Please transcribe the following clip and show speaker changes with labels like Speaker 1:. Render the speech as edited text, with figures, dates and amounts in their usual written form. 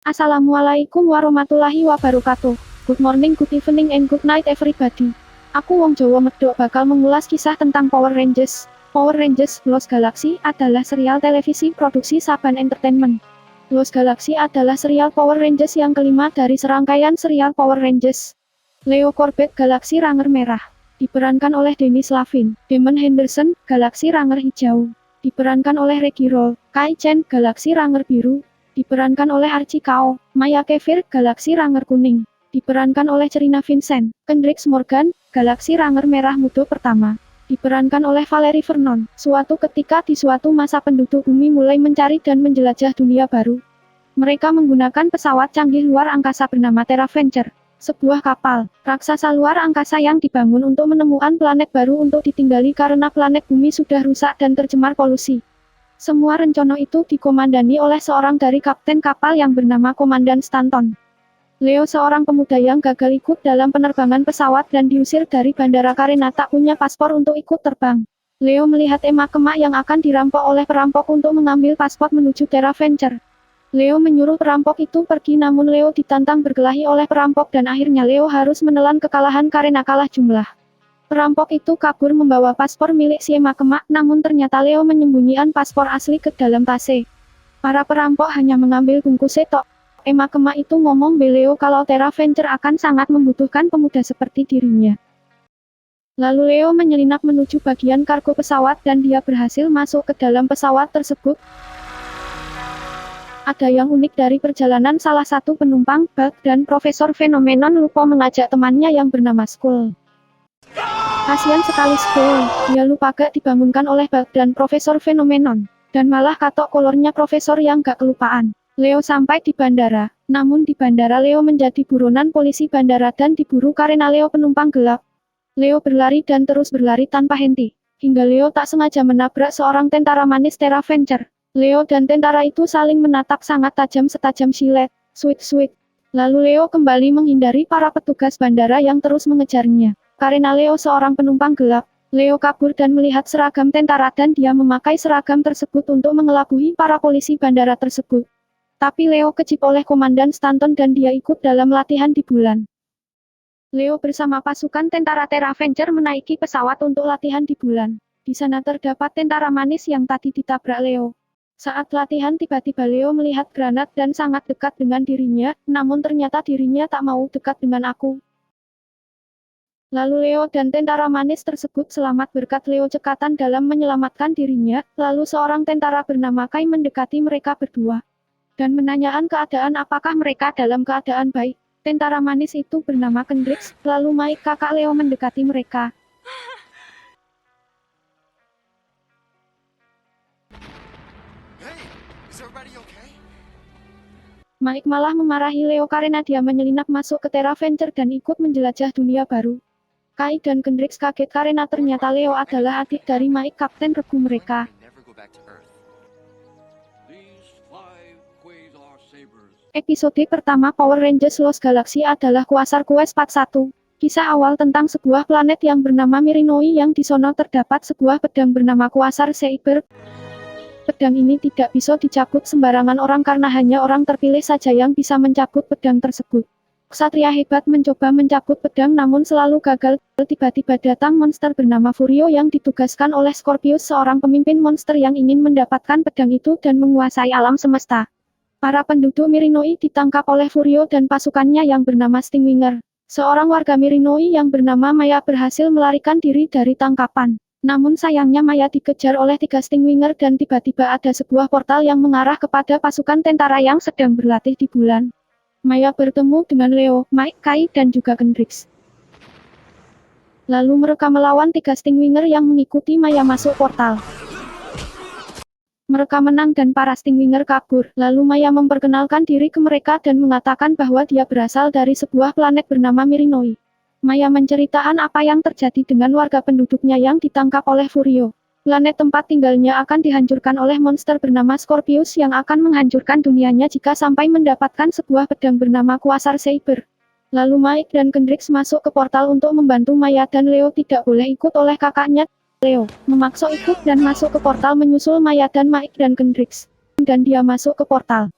Speaker 1: Assalamualaikum warahmatullahi wabarakatuh. Good morning, good evening, and good night everybody. Aku Wong Jowo Medok bakal mengulas kisah tentang Power Rangers. Power Rangers Lost Galaxy adalah serial televisi produksi Saban Entertainment. Lost Galaxy adalah serial Power Rangers yang kelima dari serangkaian serial Power Rangers. Leo Corbett Galaksi Ranger Merah diperankan oleh Dennis Lavin. Damon Henderson Galaksi Ranger Hijau diperankan oleh Reggie Roll. Kai Chen Galaksi Ranger Biru diperankan oleh Archie Kao. Maya Kevir Galaksi Ranger Kuning diperankan oleh Cerina Vincent. Kendrix Morgan Galaksi Ranger Merah Muda Pertama diperankan oleh Valerie Vernon. Suatu ketika di suatu masa penduduk bumi mulai mencari dan menjelajah dunia baru. Mereka menggunakan pesawat canggih luar angkasa bernama Terra Venture, sebuah kapal raksasa luar angkasa yang dibangun untuk menemukan planet baru untuk ditinggali karena planet bumi sudah rusak dan tercemar polusi. Semua rencana itu dikomandani oleh seorang dari kapten kapal yang bernama Komandan Stanton. Leo seorang pemuda yang gagal ikut dalam penerbangan pesawat dan diusir dari bandara karena tak punya paspor untuk ikut terbang. Leo melihat emak-emak yang akan dirampok oleh perampok untuk mengambil paspor menuju Terra Venture. Leo menyuruh perampok itu pergi namun Leo ditantang berkelahi oleh perampok dan akhirnya Leo harus menelan kekalahan karena kalah jumlah. Perampok itu kabur membawa paspor milik si emak-emak, namun ternyata Leo menyembunyikan paspor asli ke dalam tasnya. Para perampok hanya mengambil bungkus setok. Emak-emak itu ngomong be Leo kalau Terra Venture akan sangat membutuhkan pemuda seperti dirinya. Lalu Leo menyelinap menuju bagian kargo pesawat dan dia berhasil masuk ke dalam pesawat tersebut. Ada yang unik dari perjalanan salah satu penumpang, Bug dan Profesor Phenomenon lupa mengajak temannya yang bernama Skull. Kasian sekali Skull, dia lupa gak dibangunkan oleh Bug dan Profesor Phenomenon. Dan malah katok kolornya Profesor yang gak kelupaan. Leo sampai di bandara, namun di bandara Leo menjadi buronan polisi bandara dan diburu karena Leo penumpang gelap. Leo berlari dan terus berlari tanpa henti, hingga Leo tak sengaja menabrak seorang tentara manis Terra Venture. Leo dan tentara itu saling menatap sangat tajam setajam silet, sweet. Lalu Leo kembali menghindari para petugas bandara yang terus mengejarnya. Karena Leo seorang penumpang gelap, Leo kabur dan melihat seragam tentara dan dia memakai seragam tersebut untuk mengelabui para polisi bandara tersebut. Tapi Leo kejip oleh Komandan Stanton dan dia ikut dalam latihan di bulan. Leo bersama pasukan tentara Terra Venture menaiki pesawat untuk latihan di bulan. Di sana terdapat tentara manis yang tadi ditabrak Leo. Saat latihan tiba-tiba Leo melihat granat dan sangat dekat dengan dirinya, namun ternyata dirinya tak mau dekat dengan aku. Lalu Leo dan tentara manis tersebut selamat berkat Leo cekatan dalam menyelamatkan dirinya, lalu seorang tentara bernama Kai mendekati mereka berdua. Dan menanyakan keadaan apakah mereka dalam keadaan baik. Tentara manis itu bernama Kendrix, lalu Mike kakak Leo mendekati mereka. Mike malah memarahi Leo karena dia menyelinap masuk ke Terra Venture dan ikut menjelajah dunia baru. Kai dan Kendrix kaget karena ternyata Leo adalah adik dari Mike kapten regu mereka. Episode pertama Power Rangers Lost Galaxy adalah Quasar Quest Part 1. Kisah awal tentang sebuah planet yang bernama Mirinoi yang di sono terdapat sebuah pedang bernama Quasar Saber. Pedang ini tidak bisa dicabut sembarangan orang karena hanya orang terpilih saja yang bisa mencabut pedang tersebut. Ksatria hebat mencoba mencabut pedang namun selalu gagal. Tiba-tiba datang monster bernama Furio yang ditugaskan oleh Scorpius, seorang pemimpin monster yang ingin mendapatkan pedang itu dan menguasai alam semesta. Para penduduk Mirinoi ditangkap oleh Furio dan pasukannya yang bernama Stingwinger. Seorang warga Mirinoi yang bernama Maya berhasil melarikan diri dari tangkapan. Namun sayangnya Maya dikejar oleh 3 Stingwinger dan tiba-tiba ada sebuah portal yang mengarah kepada pasukan tentara yang sedang berlatih di bulan. Maya bertemu dengan Leo, Mike, Kai, dan juga Kendrix. Lalu mereka melawan 3 Stingwinger yang mengikuti Maya masuk portal. Mereka menang dan para Stingwinger kabur. Lalu Maya memperkenalkan diri ke mereka dan mengatakan bahwa dia berasal dari sebuah planet bernama Mirinoi. Maya menceritakan apa yang terjadi dengan warga penduduknya yang ditangkap oleh Furio. Planet tempat tinggalnya akan dihancurkan oleh monster bernama Scorpius yang akan menghancurkan dunianya jika sampai mendapatkan sebuah pedang bernama Quasar Saber. Lalu Mike dan Kendrix masuk ke portal untuk membantu Maya dan Leo tidak boleh ikut oleh kakaknya. Leo memaksa ikut dan masuk ke portal menyusul Maya dan Mike dan Kendrix. Dan dia masuk ke portal.